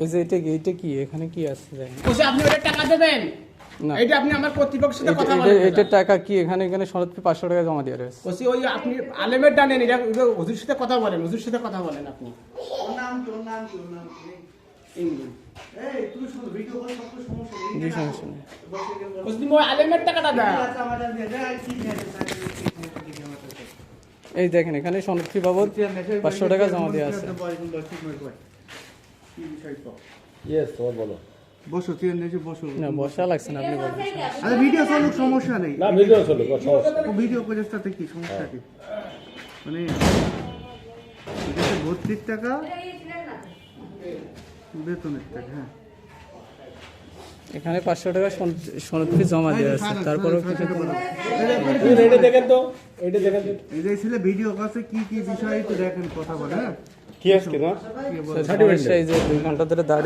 এই যে এটা কি এখানে কি আছে জানেন? ওসে আপনি ওটা টাকা দেবেন না এটা আপনি আমার কর্তৃপক্ষের সাথে কথা বলেন। এটা টাকা কি এখানে সনদ ফি 500 টাকা জমা দিয়ে রয়েছে। ওসে ওই আপনি আলেমের ডানেন এটা ওদের সাথে কথা বলেন, ওদের সাথে কথা বলেন আপনি। ওর নাম কি? এই তুই শুন ভিডিও কল সব সমস্যা নেই। জি সমস্যা নেই। ওসে তুমি ওই আলেমের টাকাটা দাও। আচ্ছা আমাদের দিয়ে দেয় কি নেয় এই দেখেন এখানে সনদ ফি বাবদ 500 টাকা জমা দেওয়া আছে। ইয়েস তোমার বলো। বসো তুই এসে বসো। না বসা লাগছে না, আপনি বলবেন। আরে ভিডিও চালুক সমস্যা নেই। না ভিডিও চলে সমস্যা ও ভিডিও করার কি সমস্যা কি? মানে এটা 32 টাকা বেতনের টাকা। হ্যাঁ এখানে 500 টাকা সনদ ফি জমা দেওয়া আছে, তারপরেও কিছু এটা দেখেন তো, এটা দেখেন তো এই যে ছেলে ভিডিও কাছে কি কি বিষয় একটু দেখেন কথা বলে। হ্যাঁ কি আজকে না কি বলে? সমস্যা এই যে 2 ঘন্টা ধরে দাঁড়িয়ে